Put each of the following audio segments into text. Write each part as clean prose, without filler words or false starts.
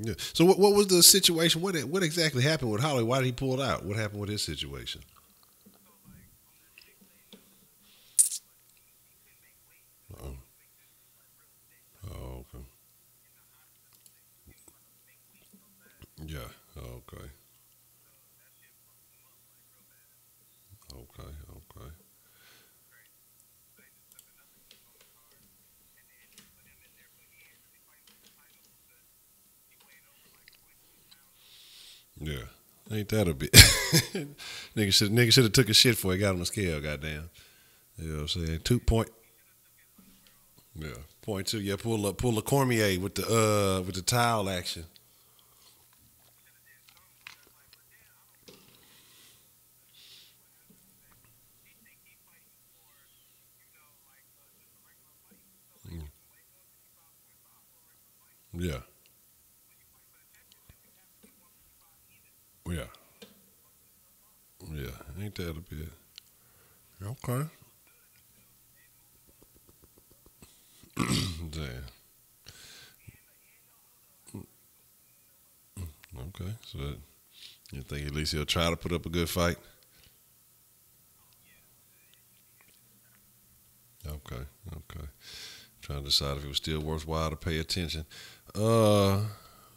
Yeah. So what was the situation? What exactly happened with Holly? Why did he pull out? What happened with his situation? Oh, oh okay. Yeah. Okay. Okay. Okay. Yeah. Ain't that a bit? Nigga should have took a shit before he got on the scale. Goddamn. You know what I'm saying? 2 point. Yeah. Point two. Yeah. Pull a Cormier with the towel action. Mm. Yeah. Yeah. Yeah. Ain't that a bit? Okay. Damn. Okay. So you think at least he'll try to put up a good fight? Okay. Okay. Trying to decide if it was still worthwhile to pay attention. Uh,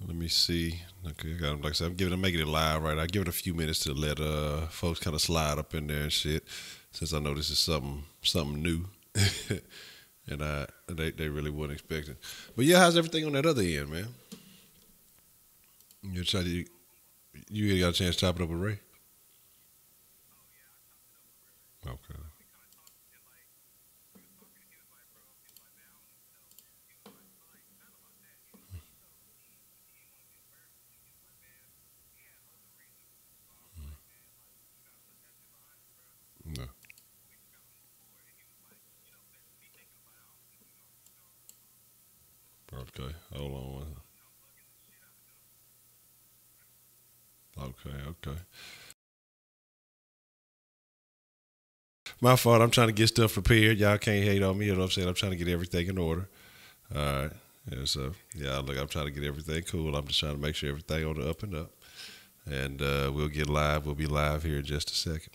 Let me see. Okay, I got him. Like I said, I'm making it live, right? I give it a few minutes to let folks kind of slide up in there and shit, since I know this is something new, and they really wouldn't expect it. But yeah, how's everything on that other end, man? You try to you got a chance to chop it up with Ray? Okay. No. Okay. Hold on. Okay. Okay. My fault. I'm trying to get stuff prepared. Y'all can't hate on me. You know what I'm saying? I'm trying to get everything in order. All right. Yeah, so yeah, look, I'm trying to get everything cool. I'm just trying to make sure everything on the up and up. And we'll get live. We'll be live here in just a second.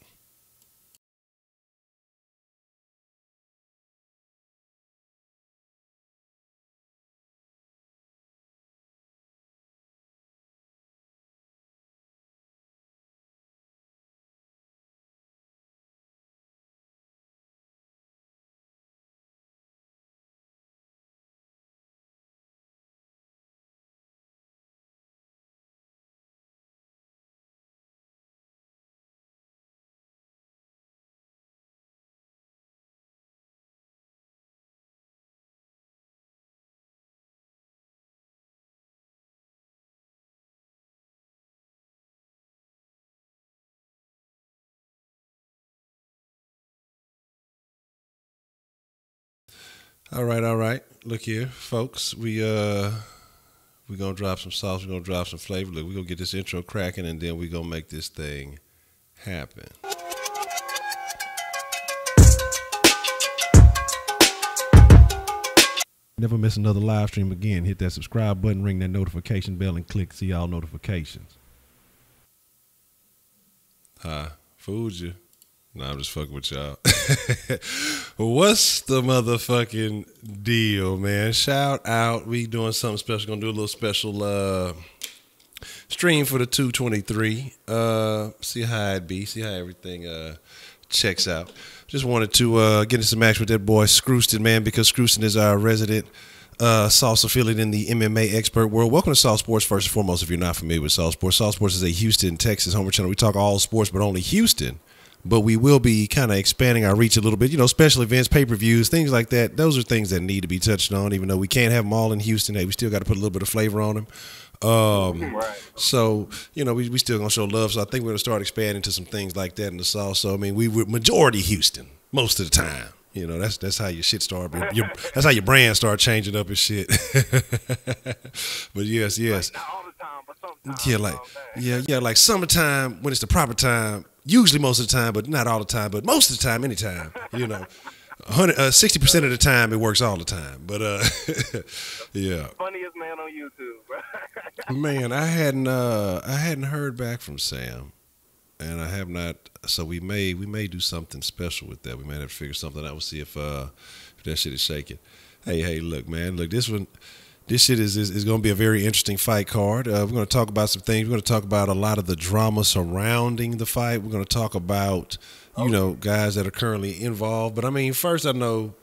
All right, all right. Look here, folks. We gonna drop some sauce. We're gonna drop some flavor. Look, we're gonna get this intro cracking, and then we're gonna make this thing happen. Never miss another live stream again. Hit that subscribe button, ring that notification bell, and click see all notifications. Hi, fooled you. Nah, I'm just fucking with y'all. What's the motherfucking deal, man? Shout out. We doing something special. Gonna do a little special stream for the 223. See how it be. See how everything checks out. Just wanted to get into some action with that boy Scrooston, man, because Scrooston is our resident Sauce affiliate in the MMA expert world. Welcome to Sauce Sports, first and foremost, if you're not familiar with Sauce Sports. Sauce Sports is a Houston, Texas homer channel. We talk all sports, but only Houston. But we will be kind of expanding our reach a little bit. You know, special events, pay-per-views, things like that. Those are things that need to be touched on, even though we can't have them all in Houston. Hey, we still got to put a little bit of flavor on them. Right. So, you know, we still going to show love. So I think we're going to start expanding to some things like that in the South. So, I mean, we were majority Houston most of the time. You know, that's how your shit start. That's how your brand start changing up and shit. But yes. Like, not all the time, but sometimes. Yeah, like like summertime when it's the proper time. Usually most of the time, but not all the time. But most of the time, anytime. You know, 60% of the time it works all the time. But yeah. Funniest man on YouTube, bro. Man, I hadn't heard back from Sam, and I have not. So we may do something special with that. We might have to figure something out. We'll see if that shit is shaking. Hey, look, man, look, this shit is going to be a very interesting fight card. We're going to talk about some things. We're going to talk about a lot of the drama surrounding the fight. We're going to talk about, guys that are currently involved. But I mean, first, I know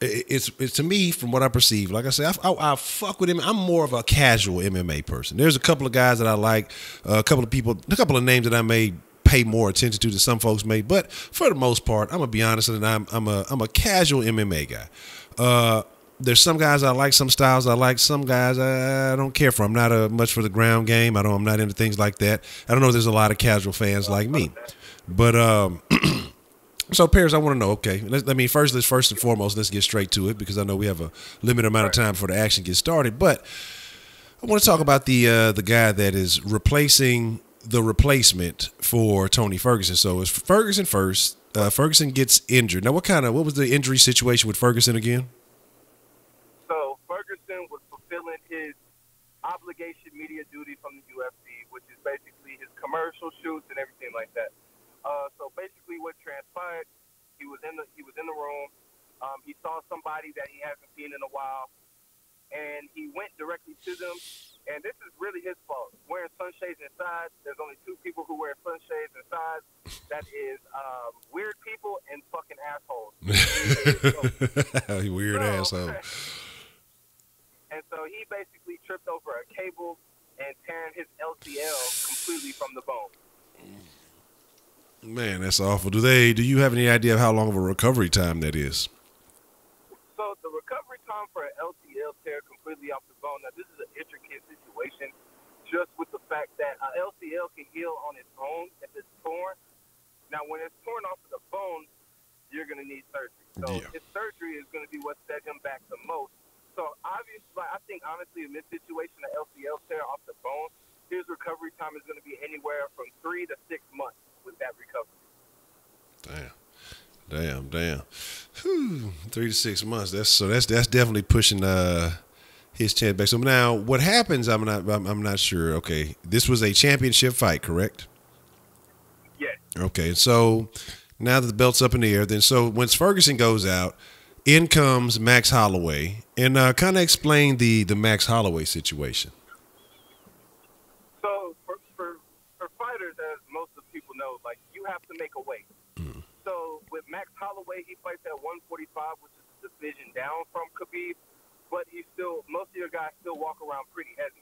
it's to me, from what I perceive, like I said, I fuck with him. I'm more of a casual MMA person. There's a couple of guys that I like, a couple of names that I may pay more attention to than some folks may. But for the most part, I'm gonna be honest, and I'm a casual MMA guy. There's some guys I like, some styles I like, some guys I don't care for. I'm not much for the ground game. I'm not into things like that. I don't know if there's a lot of casual fans like me, but so, Paris, I want to know, okay, let's first and foremost, let's get straight to it because I know we have a limited amount of time before the action gets started. But I want to talk about the guy that is replacing the replacement for Tony Ferguson. So it's Ferguson first. Ferguson gets injured. Now, what was the injury situation with Ferguson again? So Ferguson was fulfilling his obligation media duty from the UFC, which is basically his commercial shoots and everything like that. So basically, what transpired, he was in the room. He saw somebody that he hasn't seen in a while, and he went directly to them. And this is really his fault. Wearing sunshades inside. There's only two people who wear sunshades inside. That is weird people and fucking assholes. Weird asshole. And so he basically tripped over a cable and tearing his LCL completely from the bone. Man, that's awful. Do you have any idea of how long of a recovery time that is? So the recovery time for an LCL tear completely off the bone, now this is an intricate situation just with the fact that an LCL can heal on its own if it's torn. Now when it's torn off of the bone, you're going to need surgery. So his surgery is going to be what set him back the most. So obviously, I think honestly in this situation, an LCL tear off the bone, his recovery time is going to be anywhere from 3 to 6 months with that recovery. Damn. Whew, 3 to 6 months. That's definitely pushing his chance back. So now, what happens? I'm not sure. Okay, this was a championship fight, correct? Yes. Okay, so now that the belt's up in the air, then so once Ferguson goes out, in comes Max Holloway, and kind of explain the Max Holloway situation. So for fighters, as most of people know, like you have to make a weight. So with Max Holloway, he fights at 145, which is a division down from Khabib, but most of your guys still walk around pretty heavy.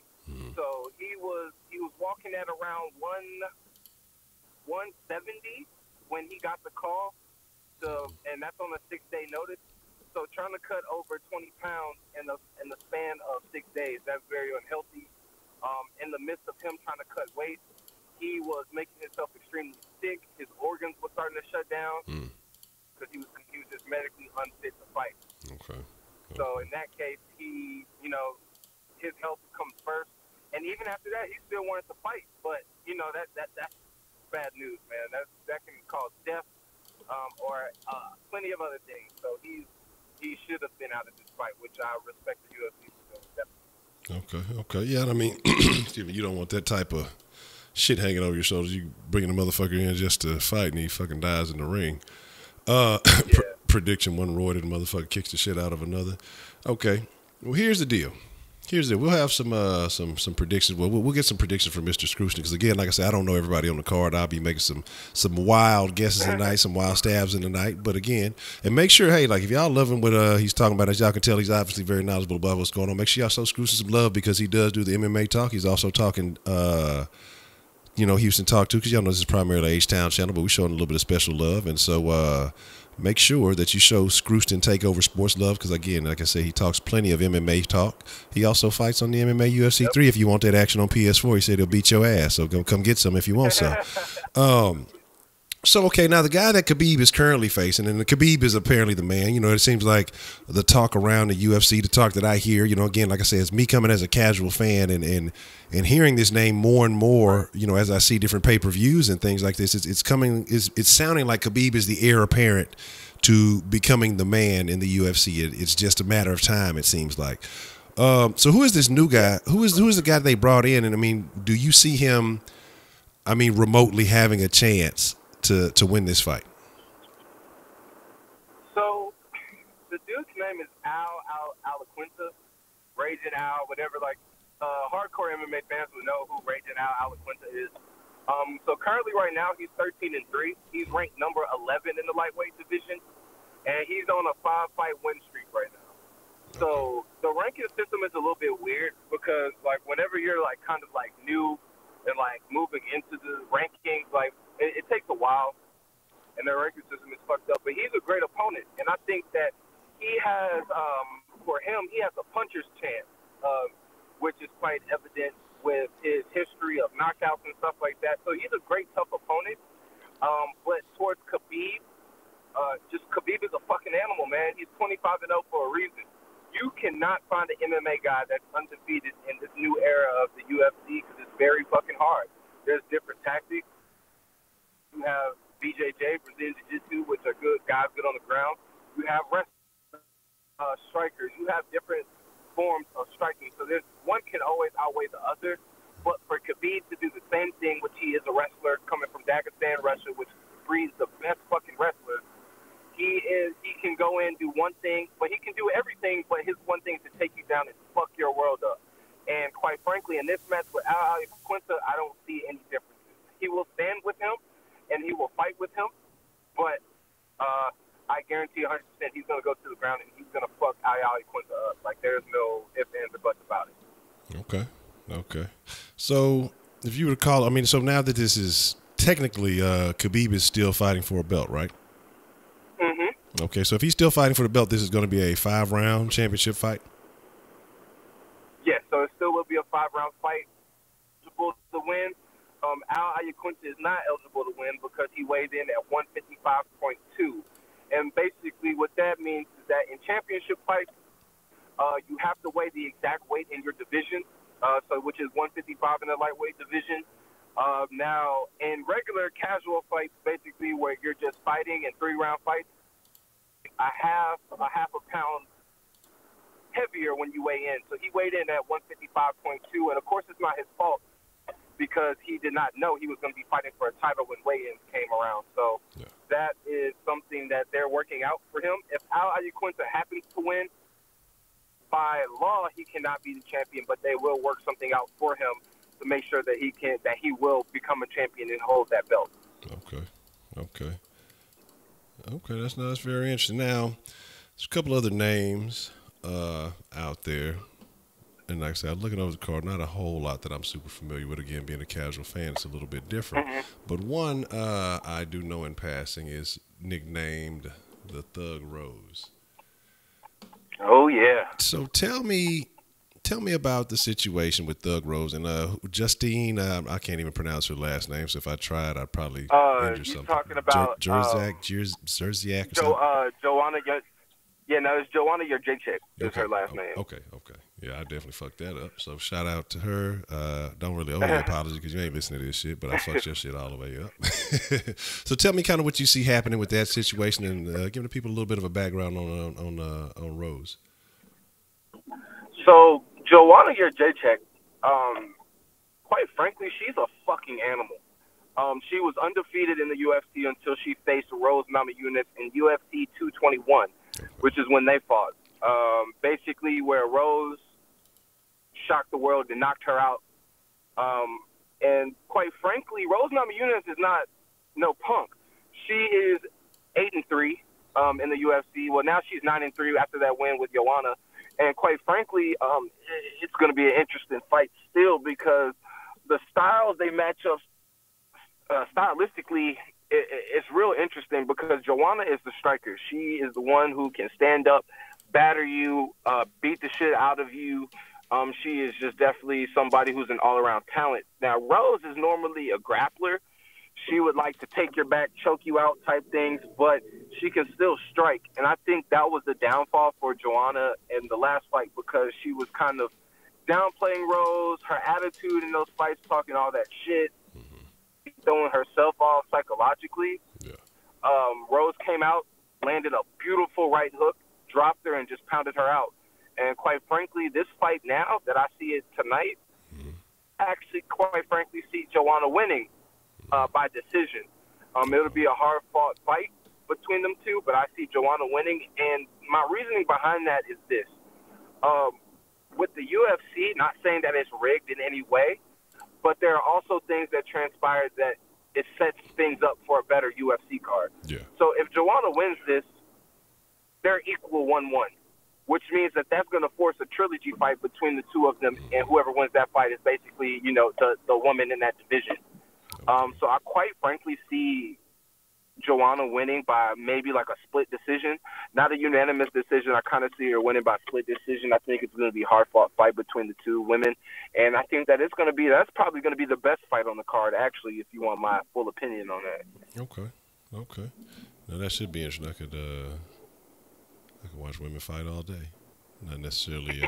So he was walking at around 170 when he got the call. So and that's on a 6-day notice. So trying to cut over 20 pounds in the span of 6 days, that's very unhealthy. In the midst of him trying to cut weight, he was making himself extremely sick. His organs were starting to shut down because he was just medically unfit to fight. Okay. So in that case, his health comes first. And even after that, he still wanted to fight. But that's bad news, man. That can cause death or plenty of other things. So he should have been out of this fight, which I respect the UFC for doing. Okay. Yeah, I mean, excuse me, you don't want that type of shit hanging over your shoulders. You bringing a motherfucker in just to fight, and he fucking dies in the ring. Prediction: one roided motherfucker kicks the shit out of another. Okay, well here's the deal. We'll have some predictions. Well, we'll get some predictions from Mr. Scruston because again, like I said, I don't know everybody on the card. I'll be making some wild guesses in the night, some wild stabs in the night. But again, and make sure, hey, like if y'all loving what he's talking about, as y'all can tell, he's obviously very knowledgeable about what's going on. Make sure y'all show Scruston some love because he does do the MMA talk. He's also talking, Houston talk too, because y'all know this is primarily H-Town channel, but we're showing a little bit of special love, and so make sure that you show Scruston Takeover Sports love because, again, like I said, he talks plenty of MMA talk. He also fights on the MMA UFC 3 if you want that action on PS4. He said he'll beat your ass, so come get some if you want some. So, okay, now the guy that Khabib is currently facing, and Khabib is apparently the man, it seems like the talk around the UFC, the talk that I hear, again, like I said, it's me coming as a casual fan and hearing this name more and more, as I see different pay-per-views and things like this, it's sounding like Khabib is the heir apparent to becoming the man in the UFC. It's just a matter of time, it seems like. So who is this new guy? Who is the guy they brought in? And I mean, do you see him? I mean, remotely having a chance to win this fight? So the dude's name is Al Alaquinta, Raging Al, whatever. Like hardcore MMA fans would know who Raging Al Alaquinta is. So currently, right now, he's 13-3. He's ranked number 11 in the lightweight division, and he's on a 5-fight win streak right now. So the ranking system is a little bit weird because, like, whenever you're like kind of like new and like moving into the rankings, like it takes a while, and the ranking system is fucked up. But he's a great opponent, and I think that he has, for him, he has a puncher's chance, which is quite evident with his history of knockouts and stuff like that. So he's a great, tough opponent. But towards Khabib, Khabib is a fucking animal, man. He's 25-0 for a reason. You cannot find an MMA guy that's undefeated in this new era of the UFC because it's very fucking hard. There's different tactics. You have BJJ, Brazilian Jiu-Jitsu, which are good guys, good on the ground. You have wrestlers, strikers. You have different forms of striking. So there's one can always outweigh the other. But for Khabib to do the same thing, which he is a wrestler coming from Dagestan, Russia, which breeds the best fucking wrestlers, he can go in, do one thing, but he can do everything, but his one thing is to take you down and fuck your world up. And quite frankly, in this match with Al Alaquinta, I don't see any differences. He will stand with him, and he will fight with him, but I guarantee 100% he's going to go to the ground and he's going to fuck Al Alaquinta up. Like, there's no ifs, ands, or buts about it. Okay. So, if you were to call, I mean, so now that this is technically, Khabib is still fighting for a belt, right? Mm-hmm. Okay, so if he's still fighting for the belt, this is going to be a 5-round championship fight? Yes, so it still will be a 5-round fight. Eligible to win. Al Alaquinta is not eligible to win because he weighed in at 155.2. And basically what that means is that in championship fights, you have to weigh the exact weight in your division, so which is 155 in the lightweight division. Now, in regular casual fights, basically where you're just fighting in 3-round fights, a half a pound heavier when you weigh in. So he weighed in at 155.2, and of course it's not his fault because he did not know he was going to be fighting for a title when weigh-ins came around. So that is something that they're working out for him. If Al Alaquinta happens to win, by law he cannot be the champion, but they will work something out for him to make sure that he will become a champion and hold that belt. Okay. That's very interesting. Now, there's a couple other names out there. And like I said, I'm looking over the card, not a whole lot that I'm super familiar with. Again, being a casual fan, it's a little bit different. Mm-hmm. But one I do know in passing is nicknamed the Thug Rose. Oh, yeah. So tell me about the situation with Thug Rose and Justine. I can't even pronounce her last name, so if I tried, I'd probably injure something. You're talking about Zerziak or something? Joanna. Yeah, no, it's Joanna Jacek is her last name. Okay. Yeah, I definitely fucked that up. So shout out to her. Don't really owe you an apology because you ain't listening to this shit, but I fucked your shit all the way up. So tell me kind of what you see happening with that situation and give the people a little bit of a background on Rose. So Joanna Jacek, quite frankly, she's a fucking animal. She was undefeated in the UFC until she faced Rose Namajunas in UFC 221, which is when they fought. Basically, where Rose shocked the world and knocked her out. And quite frankly, Rose Namajunas is not no punk. She is 8-3 in the UFC. Well, now she's 9-3 after that win with Joanna. And quite frankly, it's going to be an interesting fight still because the styles they match up stylistically, it's real interesting because Joanna is the striker. She is the one who can stand up, batter you, beat the shit out of you. She is just definitely somebody who's an all-around talent. Now, Rose is normally a grappler. She would like to take your back, choke you out type things, but she can still strike. And I think that was the downfall for Joanna in the last fight because she was kind of downplaying Rose, her attitude in those fights, talking all that shit, throwing herself off psychologically. Yeah. Rose came out, landed a beautiful right hook, dropped her, and just pounded her out. And quite frankly, this fight now that I see it tonight, actually, quite frankly, see Joanna winning by decision. It'll be a hard-fought fight between them two, but I see Joanna winning. And my reasoning behind that is this. With the UFC, not saying that it's rigged in any way, but there are also things that transpired that it sets things up for a better UFC card. Yeah. So if Joanna wins this, they're equal 1-1, which means that that's going to force a trilogy fight between the two of them, and whoever wins that fight is basically, you know, the woman in that division. So I quite frankly see Joanna winning by maybe like a split decision. Not a unanimous decision. I kind of see her winning by split decision. I think it's going to be a hard-fought fight between the two women. And I think that that's probably going to be the best fight on the card, actually, if you want my full opinion on that. Okay. Now, that should be interesting. I could watch women fight all day. Not necessarily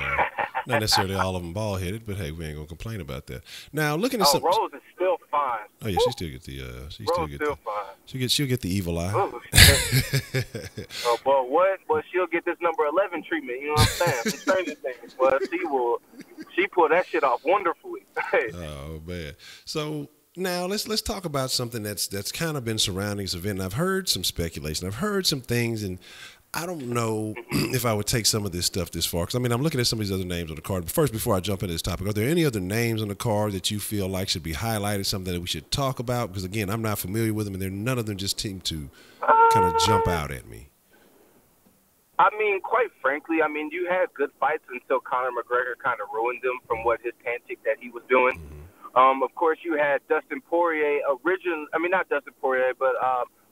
all of them bald-headed, but hey, we ain't going to complain about that. Now, looking at some... Rose is still fine. Oh, yeah, she still get the... fine. She'll get the evil eye. Oh, but what? But she'll get this number 11 treatment. You know what I'm saying? Some Stranger Things. But she pulled that shit off wonderfully. Oh man. So now let's talk about something that's kind of been surrounding this event. And I've heard some speculation. I've heard some things, and I don't know if I would take some of this stuff this far. Because, I mean, I'm looking at some of these other names on the card. But first, before I jump into this topic, are there any other names on the card that you feel like should be highlighted, something that we should talk about? Because, again, I'm not familiar with them, and none of them just seem to kind of jump out at me. I mean, quite frankly, you had good fights until Conor McGregor kind of ruined them from what his antic that he was doing. Of course, you had Dustin Poirier, not Dustin Poirier, but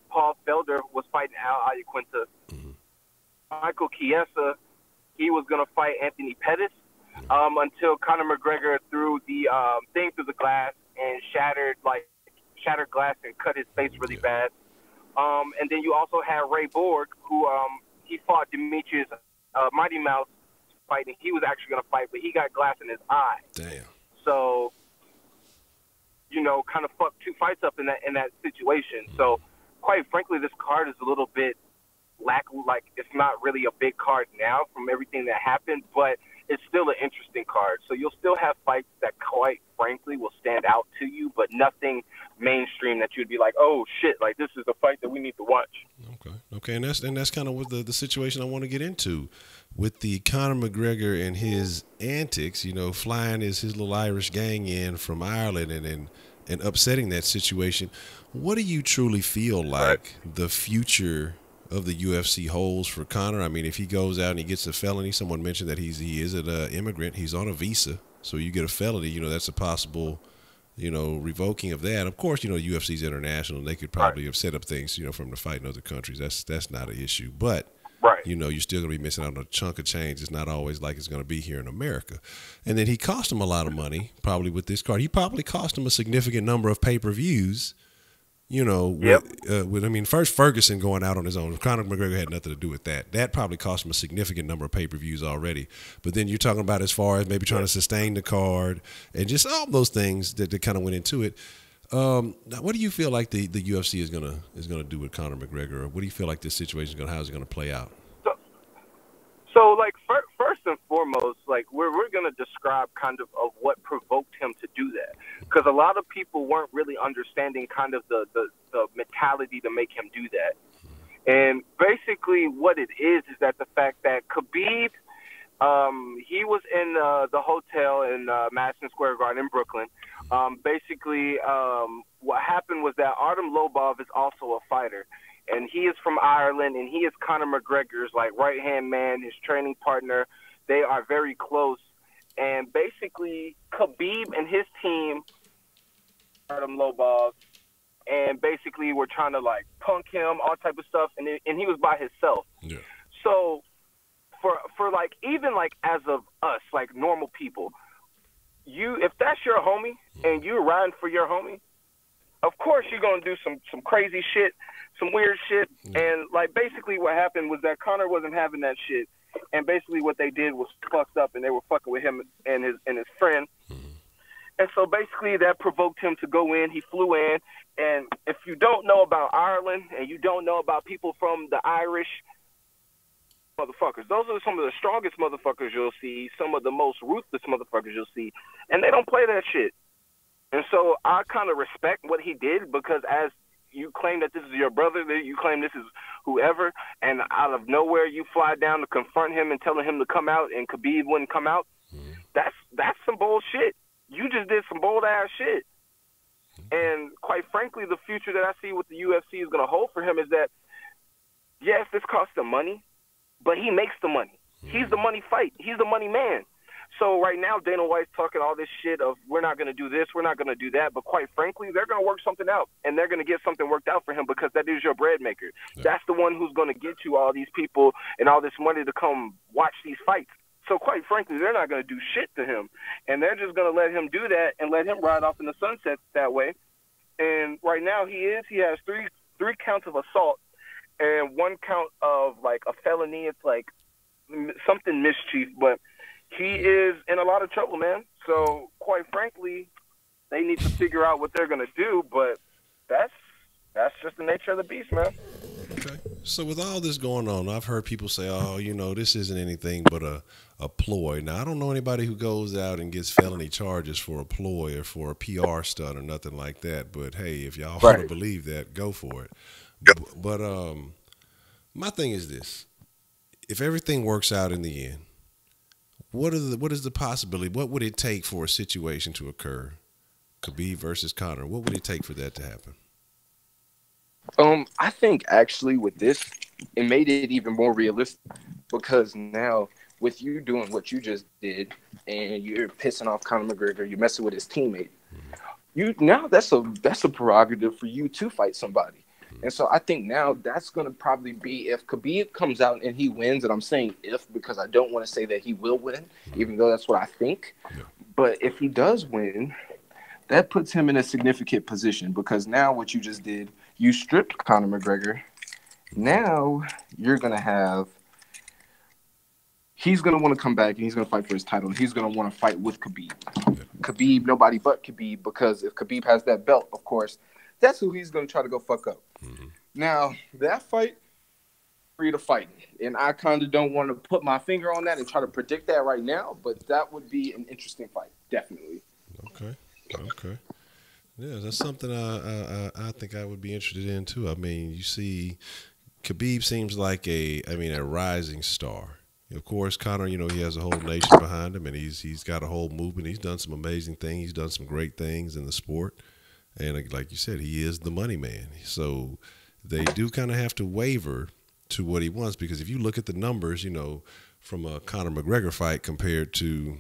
Paul Felder was fighting Al Iaquinta. Michael Chiesa, he was going to fight Anthony Pettis until Conor McGregor threw the thing through the glass and shattered glass and cut his face really bad. And then you also had Ray Borg, who he fought Demetrius Mighty Mouse fighting. He was actually going to fight, but he got glass in his eye. Damn. So, you know, kind of fucked two fights up in that situation. So, quite frankly, this card is a little bit it's not really a big card now from everything that happened, but it's still an interesting card. So you'll still have fights that, quite frankly, will stand out to you, but nothing mainstream that you'd be like, oh shit, like this is a fight that we need to watch. Okay, and that's kind of what the situation I want to get into with the Conor McGregor and his antics. You know, flying his little Irish gang in from Ireland and upsetting that situation. What do you truly feel like the future of the UFC holds for Conor? I mean, if he goes out and he gets a felony, someone mentioned that he is an immigrant, he's on a visa, so you get a felony, you know, that's a possible, you know, revoking of that. Of course, you know, UFC's international, and they could probably have set up things, you know, from the fight in other countries. That's not an issue, but you know, you're still going to be missing out on a chunk of change. It's not always like it's going to be here in America. And then he cost him a lot of money, probably with this card. He probably cost him a significant number of pay-per-views. You know, first Ferguson going out on his own. Conor McGregor had nothing to do with that. That probably cost him a significant number of pay-per-views already. But then you're talking about as far as maybe trying to sustain the card and just all those things that kind of went into it. Now, what do you feel like the UFC is gonna do with Conor McGregor? Or what do you feel like this situation how is it gonna play out? So like first and foremost, like we're going to describe kind of what provoked him to do that, because a lot of people weren't really understanding kind of the mentality to make him do that. And basically what it is that the fact that Khabib, he was in the hotel in Madison Square Garden in Brooklyn. Basically, what happened was that Artem Lobov is also a fighter. And he is from Ireland, and he is Conor McGregor's like right-hand man, his training partner. They are very close. And basically, Khabib and his team, Artem Lobov, and basically were trying to like punk him, all type of stuff, and he was by himself. Yeah. So for like even like as of us, like normal people, if that's your homie and you're riding for your homie, of course you're gonna do some crazy shit, some weird shit. And like basically what happened was that Conor wasn't having that shit, and basically what they did was fucked up, and they were fucking with him and his friend. And so basically that provoked him to go in. He flew in, and if you don't know about Ireland and you don't know about people from the Irish motherfuckers. Those are some of the strongest motherfuckers you'll see, some of the most ruthless motherfuckers you'll see, and they don't play that shit. And so I kind of respect what he did, because as you claim that this is your brother, that you claim this is whoever, and out of nowhere you fly down to confront him and telling him to come out, and Khabib wouldn't come out. That's some bullshit. You just did some bold ass shit. And quite frankly, the future that I see what the UFC is going to hold for him is that, yes, this costs him money, but he makes the money. He's the money fight. He's the money man. So right now, Dana White's talking all this shit of, we're not going to do this, we're not going to do that. But quite frankly, they're going to work something out, and they're going to get something worked out for him, because that is your bread maker. Yeah. That's the one who's going to get you all these people and all this money to come watch these fights. So quite frankly, they're not going to do shit to him, and they're just going to let him do that and let him ride off in the sunset that way. And right now he has three counts of assault and 1 count of like a felony. It's like something mischief, but he is in a lot of trouble, man. So quite frankly, they need to figure out what they're going to do, but that's just the nature of the beast, man. Okay. So with all this going on, I've heard people say, oh, you know, this isn't anything but a ploy. Now, I don't know anybody who goes out and gets felony charges for a ploy or for a PR stunt or nothing like that. But, hey, if y'all want to believe that, go for it. But my thing is this. If everything works out in the end, what is the possibility? What would it take for a situation to occur? Khabib versus Conor. What would it take for that to happen? I think actually with this, it made it even more realistic, because now with you doing what you just did and you're pissing off Conor McGregor, you're messing with his teammate. Now that's a prerogative for you to fight somebody. And so I think now that's going to probably be, if Khabib comes out and he wins, and I'm saying if because I don't want to say that he will win, even though that's what I think. Yeah. But if he does win, that puts him in a significant position, because now what you just did, you stripped Conor McGregor. Now you're going to have – he's going to want to come back and he's going to fight for his title. He's going to want to fight with Khabib. Khabib, nobody but Khabib, because if Khabib has that belt, of course, that's who he's going to try to go fuck up. Now, that fight, free to fight. And I kind of don't want to put my finger on that and try to predict that right now, but that would be an interesting fight, definitely. Okay. Yeah, that's something I think I would be interested in too. I mean, you see, Khabib seems like a rising star. Of course, Conor, you know, he has a whole nation behind him, and he's got a whole movement. He's done some amazing things. He's done some great things in the sport, and like you said, he is the money man. So they do kind of have to waver to what he wants, because if you look at the numbers, you know, from a Conor McGregor fight compared to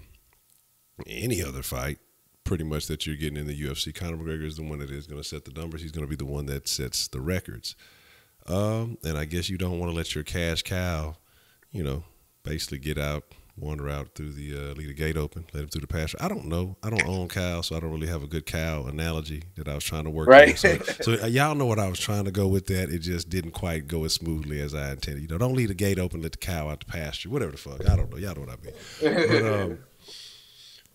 any other fight, pretty much that you're getting in the UFC, Conor McGregor is the one that is going to set the numbers. He's going to be the one that sets the records. And I guess you don't want to let your cash cow, you know, basically get out, wander out through the leave the gate open, let him through the pasture. I don't know. I don't own cows, so I don't really have a good cow analogy that I was trying to work on. So y'all know what I was trying to go with that. It just didn't quite go as smoothly as I intended. You know, don't leave the gate open, let the cow out the pasture, whatever the fuck. I don't know. Y'all know what I mean.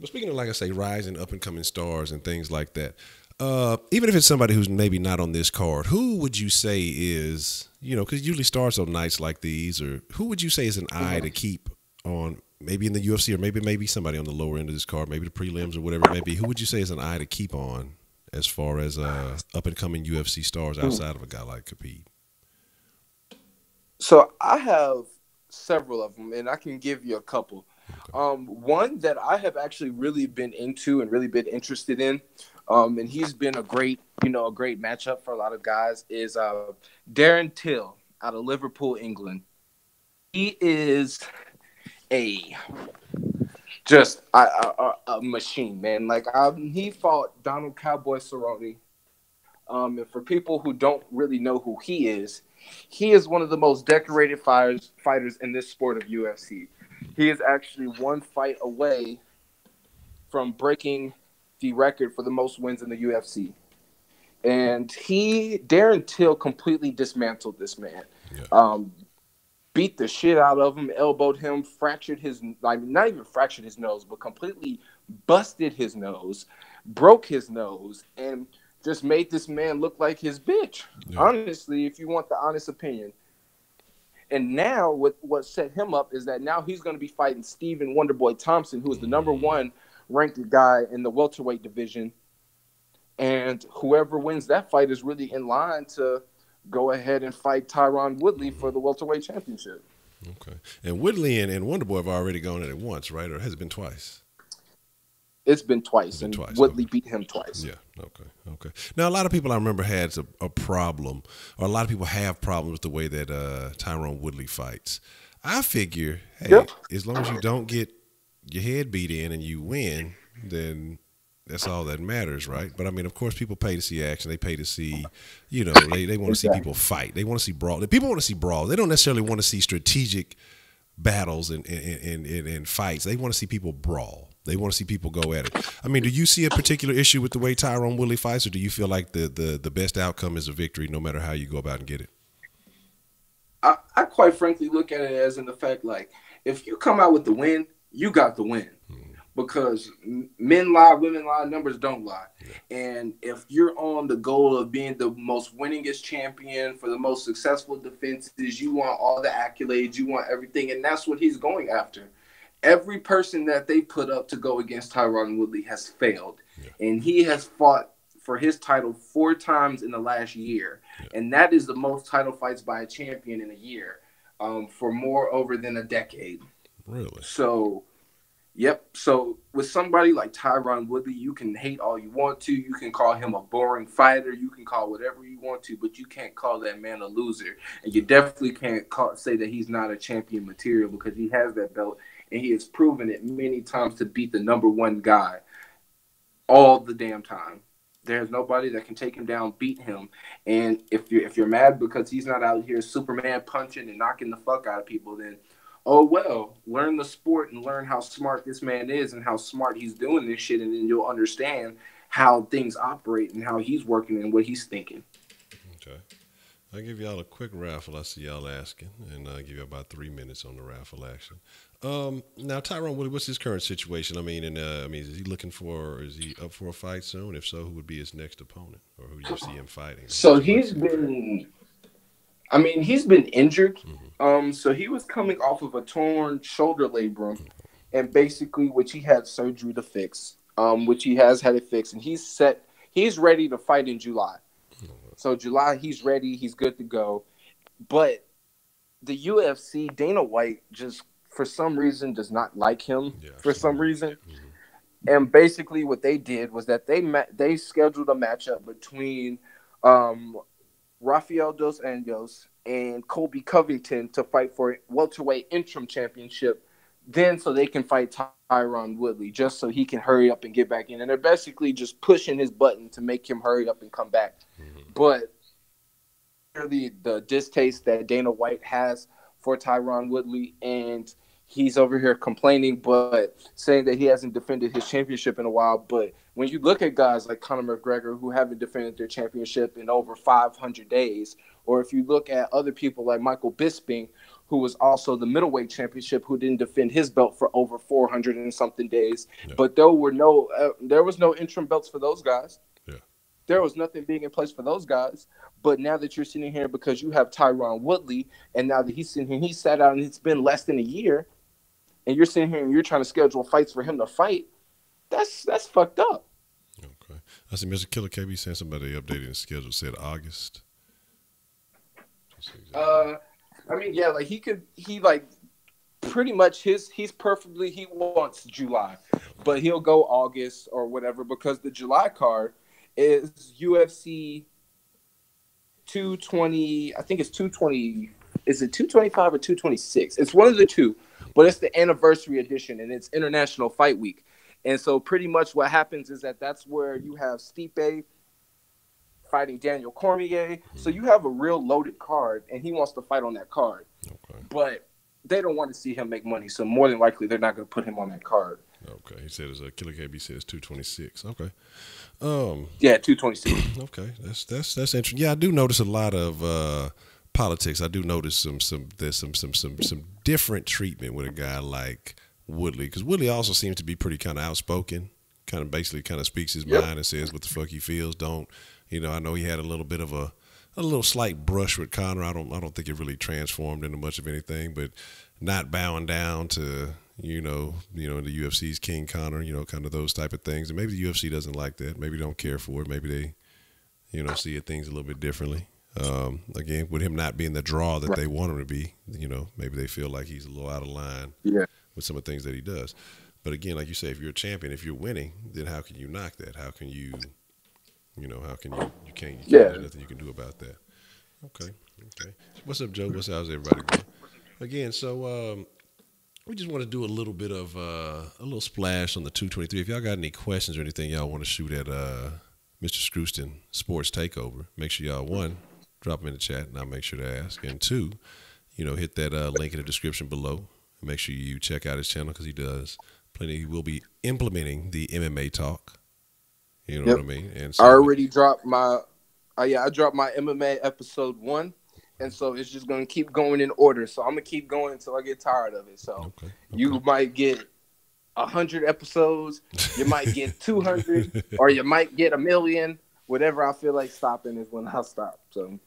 But speaking of, like I say, rising up-and-coming stars and things like that, even if it's somebody who's maybe not on this card, who would you say is, you know, because usually stars on nights like these, or who would you say is an eye to keep on, maybe in the UFC, or maybe somebody on the lower end of this card, maybe the prelims or whatever it may be? Who would you say is an eye to keep on as far as up-and-coming UFC stars outside of a guy like Khabib? So I have several of them, and I can give you a couple. Okay. One that I have actually really been into and really been interested in, and he's been a great matchup for a lot of guys, is Darren Till out of Liverpool, England. He is a machine, man. Like he fought Donald Cowboy Cerrone. And for people who don't really know who he is one of the most decorated fighters in this sport of UFC. He is actually one fight away from breaking the record for the most wins in the UFC. And Darren Till completely dismantled this man. Yeah. Beat the shit out of him, elbowed him, fractured his, not even fractured his nose, but completely busted his nose, broke his nose, and just made this man look like his bitch. Yeah. Honestly, if you want the honest opinion, And now what set him up is that now he's going to be fighting Stephen Wonderboy Thompson, who is the #1 ranked guy in the welterweight division. And whoever wins that fight is really in line to go ahead and fight Tyron Woodley for the welterweight championship. Okay. And Woodley and Wonderboy have already gone at it once, right? Or has it been twice? It's been twice, and Woodley beat him twice. Yeah, okay. Now, a lot of people I remember had a problem, or a lot of people have problems with the way that Tyron Woodley fights. I figure, hey, as long as you don't get your head beat in and you win, then that's all that matters, right? But, I mean, of course, people pay to see action. They pay to see, they want to see people fight. They want to see brawl. People want to see brawl. They don't necessarily want to see strategic battles and fights. They want to see people brawl. They want to see people go at it. I mean, do you see a particular issue with the way Tyron Woodley fights, or do you feel like the best outcome is a victory no matter how you go about and get it? I quite frankly look at it as in the fact, like, if you come out with the win, you got the win. Because men lie, women lie, numbers don't lie. Yeah. And if you're on the goal of being the most winningest champion for the most successful defenses, you want all the accolades, you want everything, and that's what he's going after. Every person that they put up to go against Tyron Woodley has failed. Yeah. And he has fought for his title 4 times in the last year. Yeah. And that is the most title fights by a champion in a year, for more over than a decade. Really? So, yep. So with somebody like Tyron Woodley, you can hate all you want to. You can call him a boring fighter. You can call whatever you want to, but you can't call that man a loser. And you definitely can't say that he's not a champion material, because he has that belt. And he has proven it many times to beat the #1 guy all the damn time. There's nobody that can take him down, beat him. And if you're mad because he's not out here Superman punching and knocking the fuck out of people, then, oh, well, learn the sport and learn how smart this man is and how smart he's doing this shit, and then you'll understand how things operate and how he's working and what he's thinking. Okay. I'll give y'all a quick raffle. I see y'all asking, and I'll give you about 3 minutes on the raffle action. Now, Tyron Woodley, what's his current situation? I mean, is he is he up for a fight soon? If so, who would be his next opponent, or who do you see him fighting? So he's been injured. Mm-hmm. So he was coming off of a torn shoulder labrum, and basically, which he had surgery to fix, which he has had it fixed, and he's ready to fight in July. So July, he's ready. He's good to go. But the UFC, Dana White, just for some reason does not like him for some reason. Mm-hmm. And basically what they did was that they scheduled a matchup between Rafael Dos Anjos and Colby Covington to fight for a welterweight interim championship, then so they can fight Tyron Woodley, just so he can hurry up and get back in. And they're basically just pushing his button to make him hurry up and come back. Mm-hmm. But really the distaste that Dana White has for Tyron Woodley, and he's over here complaining, but saying that he hasn't defended his championship in a while. But when you look at guys like Conor McGregor, who haven't defended their championship in over 500 days, or if you look at other people like Michael Bisping, who was also the middleweight championship, who didn't defend his belt for over 400 and something days. Yeah. But there was no interim belts for those guys. Yeah. There was nothing being in place for those guys. But now that you're sitting here because you have Tyron Woodley, and now that he's sitting here, he sat out and it's been less than a year, and you're sitting here and you're trying to schedule fights for him to fight, that's fucked up. Okay. I see Mr. Killer KB saying somebody updated his schedule, said August. I mean, yeah, like he pretty much he wants July, but he'll go August or whatever, because the July card is UFC 220. I think it's 220. Is it 225 or 226? It's one of the two, but it's the anniversary edition, and it's International Fight Week. And so pretty much what happens is that's where you have Stipe fighting Daniel Cormier. So you have a real loaded card, and he wants to fight on that card. Okay. But they don't want to see him make money, so more than likely they're not going to put him on that card. Okay. He said Killer KB says 226. Okay. Yeah, 226. Okay. That's interesting. Yeah, I do notice a lot of politics. I do notice there's some different treatment with a guy like Woodley, because Woodley also seems to be pretty kind of outspoken, kind of speaks his mind and says what the fuck he feels. I know he had a little bit of a little slight brush with Conor. I don't think it really transformed into much of anything, but not bowing down to the UFC's King Conor, kind of those type of things. And maybe the UFC doesn't like that. Maybe they don't care for it. Maybe they, see things a little bit differently. Again, with him not being the draw that they want him to be, maybe they feel like he's a little out of line with some of the things that he does. But again, like you say, if you're a champion, if you're winning, then how can you knock that? How can you, how can you can't, there's nothing you can do about that. Okay. What's up, Joe? How's everybody going? Again, so we just want to do a little bit of a little splash on the 223. If y'all got any questions or anything y'all want to shoot at Mr. Scrooston Sports Takeover, make sure y'all, one, drop them in the chat, and I'll make sure to ask. And two, hit that link in the description below. And make sure you check out his channel because he does plenty. He will be implementing the MMA talk. You know what I mean? And so I already dropped my I dropped my MMA episode 1, and so it's just gonna keep going in order. So I'm gonna keep going until I get tired of it. So you might get 100 episodes, you might get 200, or you might get 1,000,000. Whatever I feel like stopping is when I'll stop. So.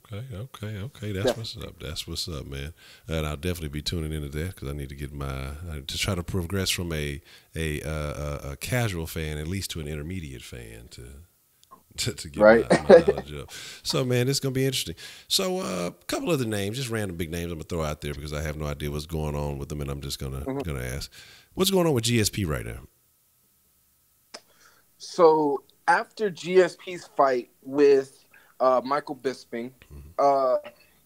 Okay. That's what's up, man. And I'll definitely be tuning into that because I need to get to try to progress from a casual fan at least to an intermediate fan to get my knowledge up. So, man, it's gonna be interesting. So, a couple other names, just random big names, I'm gonna throw out there because I have no idea what's going on with them, and I'm just gonna ask, what's going on with GSP right now? So after GSP's fight with Michael Bisping,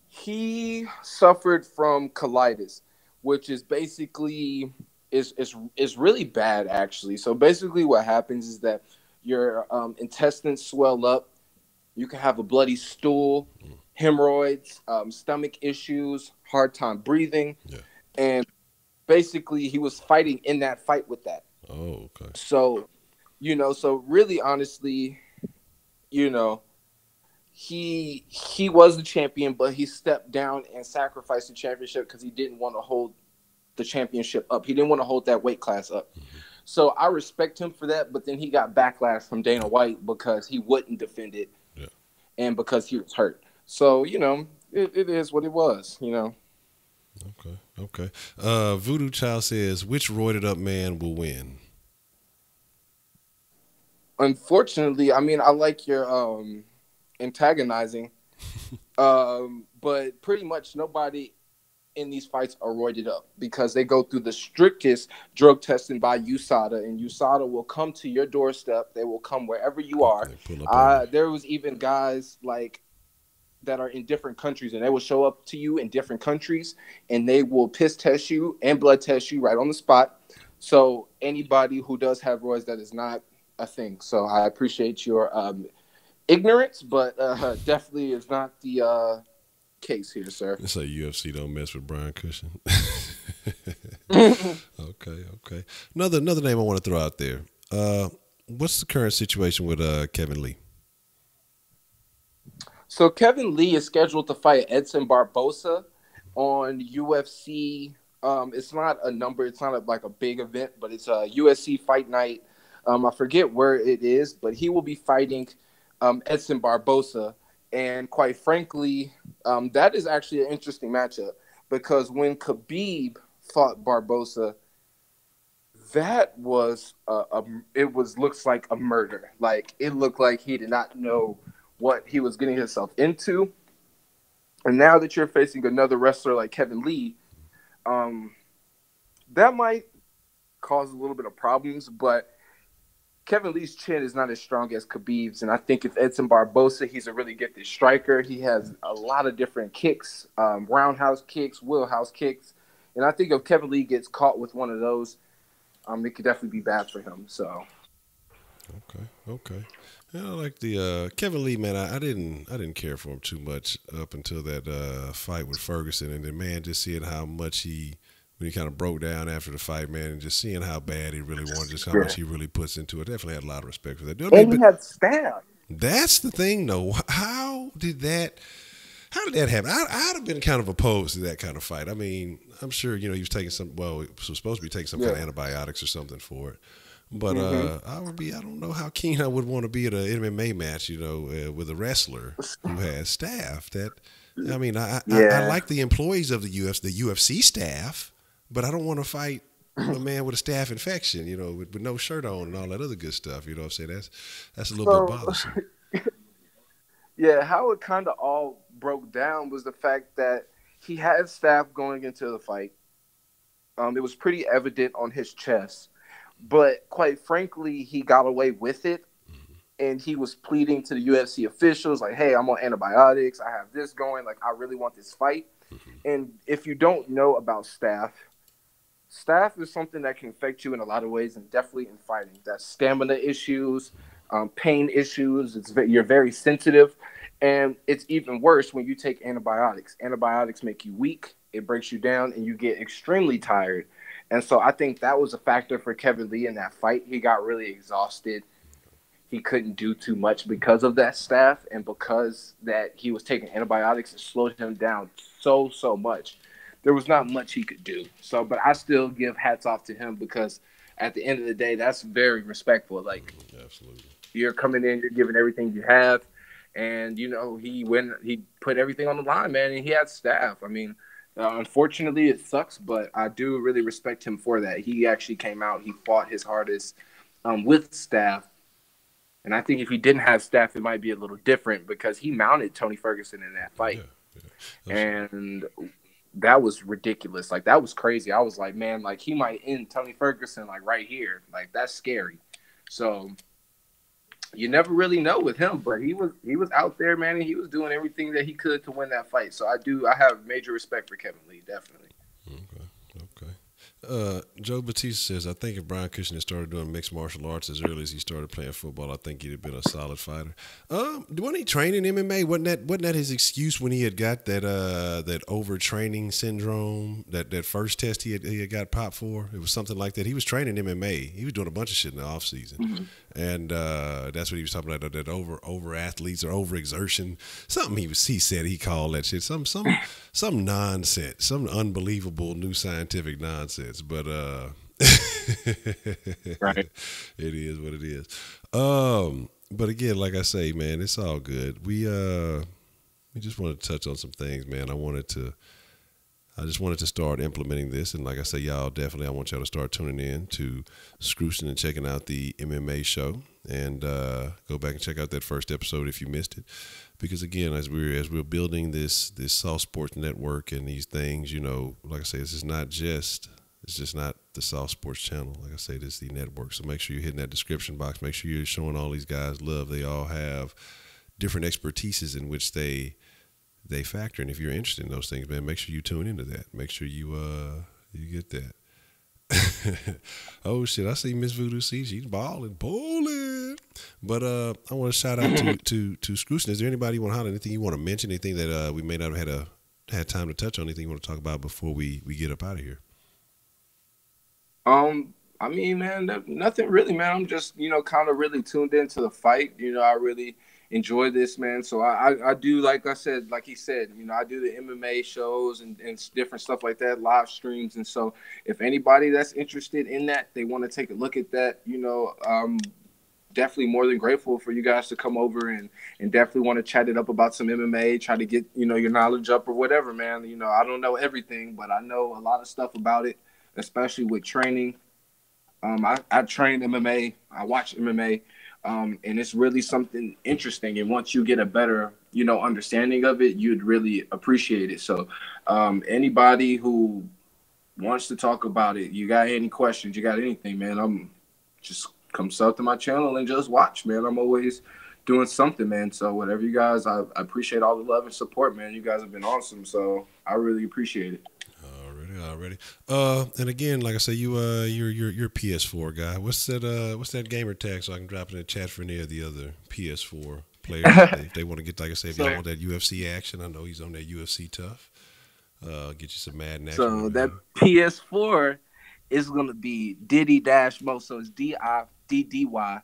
he suffered from colitis, which is basically is really bad actually. So basically, what happens is that your intestines swell up. You can have a bloody stool, hemorrhoids, stomach issues, hard time breathing, and basically he was fighting in that fight with that. Oh, okay. So, so really honestly, he was the champion, but he stepped down and sacrificed the championship because he didn't want to hold the championship up. He didn't want to hold that weight class up. So I respect him for that, but then he got backlash from Dana White because he wouldn't defend it and because he was hurt. So, it is what it was, Okay. Voodoo Child says, which roided up man will win? Unfortunately, I mean, I like your antagonizing, but pretty much nobody in these fights are roided up because they go through the strictest drug testing by USADA, and USADA will come to your doorstep. They will come wherever you are. There was even guys like that are in different countries, and they will show up to you in different countries, and they will piss test you and blood test you right on the spot. So anybody who does have roids, that is not a thing. So I appreciate your ignorance, but definitely is not the case here, sir. It's like UFC don't mess with Brian Cushion. Okay. Another name I want to throw out there. What's the current situation with Kevin Lee? So Kevin Lee is scheduled to fight Edson Barbosa on UFC. It's not a number. It's not like a big event, but it's a UFC fight night. I forget where it is, but he will be fighting Edson Barbosa. And quite frankly, that is actually an interesting matchup because when Khabib fought Barbosa, that was looks like a murder. Like it looked like he did not know what he was getting himself into. And now that you're facing another wrestler like Kevin Lee, that might cause a little bit of problems, but Kevin Lee's chin is not as strong as Khabib's, and I think if Edson Barbosa, he's a really gifted striker. He has a lot of different kicks, roundhouse kicks, wheelhouse kicks, and I think if Kevin Lee gets caught with one of those, it could definitely be bad for him. So, okay. Yeah, I like the Kevin Lee, man. I didn't care for him too much up until that fight with Ferguson, and then man, just seeing how much when he kind of broke down after the fight, man, and just seeing how bad he really wanted, just how much he really puts into it. Definitely had a lot of respect for that. And he had stabbed. That's the thing, though. How did that happen? I'd have been kind of opposed to that kind of fight. I mean, I'm sure, he was taking he was supposed to be taking some kind of antibiotics or something for it. But I don't know how keen I would want to be at an MMA match, with a wrestler who has staff. I mean, I Yeah. like the employees of the UFC staff, but I don't want to fight a man with a staph infection, with no shirt on and all that other good stuff. You know what I'm saying? That's a little bit So bothersome. yeah, how it kind of all broke down was the fact that he had staff going into the fight. It was pretty evident on his chest, but quite frankly, he got away with it, and he was pleading to the UFC officials like, "Hey, I'm on antibiotics. I have this going. Like, I really want this fight." And if you don't know about staph is something that can affect you in a lot of ways, and definitely in fighting. That's stamina issues, pain issues. You're very sensitive, and it's even worse when you take antibiotics. Antibiotics make you weak, it breaks you down, and you get extremely tired. And so I think that was a factor for Kevin Lee in that fight. He got really exhausted. He couldn't do too much because of that staph, and because that he was taking antibiotics, it slowed him down so much. There was not much he could do. So, but I still give hats off to him, because at the end of the day, that's very respectful. Like, Absolutely. you're coming in, you're giving everything you have, and he put everything on the line, man, and he had staff. I mean, unfortunately, it sucks, but I do really respect him for that. He actually came out, he fought his hardest with staff. And I think if he didn't have staff, it might be a little different, because he mounted Tony Ferguson in that fight. Yeah. And that was ridiculous. Like, that was crazy. I was like, man, like, he might end Tony Ferguson, like, right here. Like, that's scary. So you never really know with him, but he was out there, man, and he was doing everything that he could to win that fight. So I have major respect for Kevin Lee, definitely. Okay. Joe Batista says, I think if Brian Cushing had started doing mixed martial arts as early as he started playing football, I think he'd have been a solid fighter. Wasn't he training MMA? Wasn't that his excuse when he had got that overtraining syndrome? That first test he had got popped for? It was something like that. He was training MMA. He was doing a bunch of shit in the off season, and that's what he was talking about. That over athletes or overexertion. Something he said he called that shit some nonsense, some unbelievable new scientific nonsense. But Right. it is what it is. But again, like I say, man, it's all good. We just wanted to touch on some things, man. I just wanted to start implementing this, and like I say, y'all definitely, I want y'all to start tuning in to Screwston and checking out the MMA show, and go back and check out that first episode if you missed it. Because again, as we're building this Sauce Sports Network and these things, like I say, it's just not the Sauce Sports channel. Like I say, this is the network. So make sure you're hitting that description box. Make sure you're showing all these guys love. They all have different expertises in which they factor. And if you're interested in those things, man, make sure you tune into that. Make sure you get that. Oh shit! I see Miss Voodoo C. She's balling. But I want to shout out to Screwston. Is there anybody you want to holler? Anything you want to mention? Anything that we may not have had time to touch on? Anything you want to talk about before we get up out of here? I mean, man, nothing really, man. I'm just, kind of really tuned into the fight. I really enjoy this, man. So I do, like I said, like he said, I do the MMA shows and different stuff like that, live streams. And so if anybody that's interested in that, they want to take a look at that, definitely more than grateful for you guys to come over and definitely want to chat it up about some MMA, try to get, your knowledge up or whatever, man. I don't know everything, but I know a lot of stuff about it, especially with training. I train MMA, I watch MMA, and it's really something interesting. And once you get a better, understanding of it, you'd really appreciate it. So anybody who wants to talk about it, you got any questions, you got anything, man, I'm just come sub to my channel and just watch, man. I'm always doing something, man. So whatever you guys, I appreciate all the love and support, man. You guys have been awesome. So I really appreciate it. Already. And again, like I say, you're PS4 guy. What's that gamer tag so I can drop it in the chat for any of the other PS4 players if they want to get, like I say, if y'all want that UFC action. I know he's on that UFC tough. Get you some Madden action. So that PS4 is gonna be Diddy-Mo. So it's DIDDY-MOST.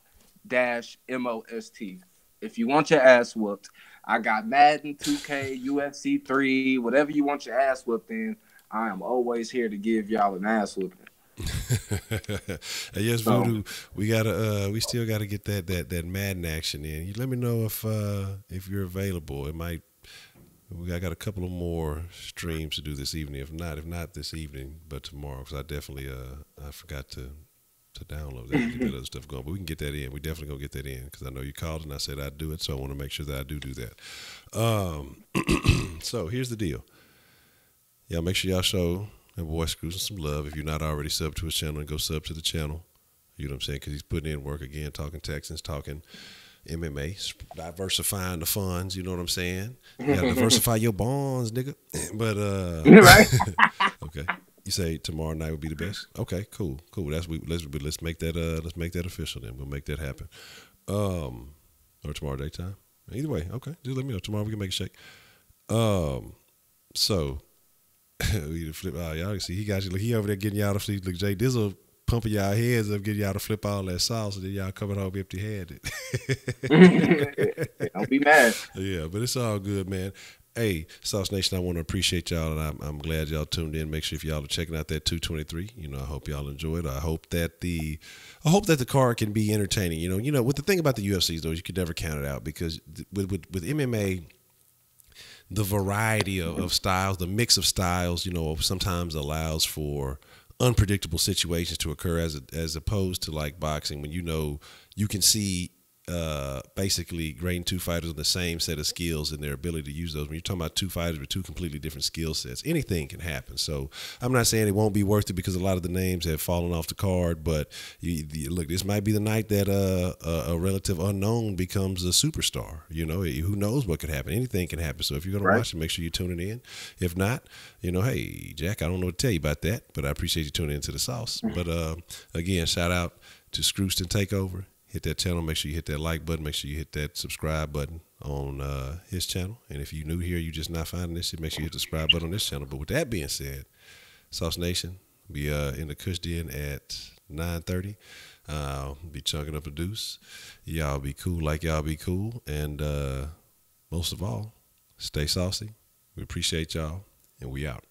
If you want your ass whooped, I got Madden, 2K, UFC 3, whatever you want your ass whooped in. I am always here to give y'all an ass whooping. And yes, Voodoo, we still gotta get that Madden action in. You let me know if you're available. I got a couple of more streams to do this evening. If not this evening, but tomorrow, because I definitely I forgot to download that and get that other stuff going. But we can get that in. We definitely gonna get that in because I know you called and I said I'd do it, so I want to make sure that I do that. So here's the deal. Y'all make sure y'all show that boy Scrooge some love. If you're not already subbed to his channel, and go sub to the channel. You know what I'm saying? Because he's putting in work again, talking Texans, talking MMA, diversifying the funds. You know what I'm saying? You gotta diversify your bonds, nigga. But Right. okay. You say tomorrow night would be the best? Okay, cool. Let's make that official then. We'll make that happen. Or tomorrow daytime. Either way, okay. Just let me know. Tomorrow we can make a shake. So we flip. Y'all can see he got you. Look, he over there getting y'all to flip. Look, Jay Dizzle pumping y'all heads up, getting y'all to flip all that sauce, and then y'all coming home empty-handed. Don't be mad. Yeah, but it's all good, man. Hey, Sauce Nation, I want to appreciate y'all, and I'm glad y'all tuned in. Make sure if y'all are checking out that 223, you know, I hope y'all enjoy it. I hope that the card can be entertaining. You know, with the thing about the UFC though, you could never count it out because with MMA, the variety of styles, the mix of styles, you know, sometimes allows for unpredictable situations to occur as opposed to like boxing when you know you can see basically grading two fighters with the same set of skills and their ability to use those. When you're talking about two fighters with two completely different skill sets, anything can happen. So I'm not saying it won't be worth it because a lot of the names have fallen off the card, but look, this might be the night that a relative unknown becomes a superstar. You know, who knows what could happen? Anything can happen. So if you're going to watch it, make sure you're tuning in. If not, you know, hey, Jack, I don't know what to tell you about that, but I appreciate you tuning into the sauce. But again, shout out to Scrooston Takeover. Hit that channel. Make sure you hit that like button. Make sure you hit that subscribe button on his channel. And if you're new here, you're just not finding this shit, make sure you hit the subscribe button on this channel. But with that being said, Sauce Nation, be in the Kush Den at 9:30. Be chunking up a deuce. Y'all be cool like y'all be cool. And most of all, stay saucy. We appreciate y'all, and we out.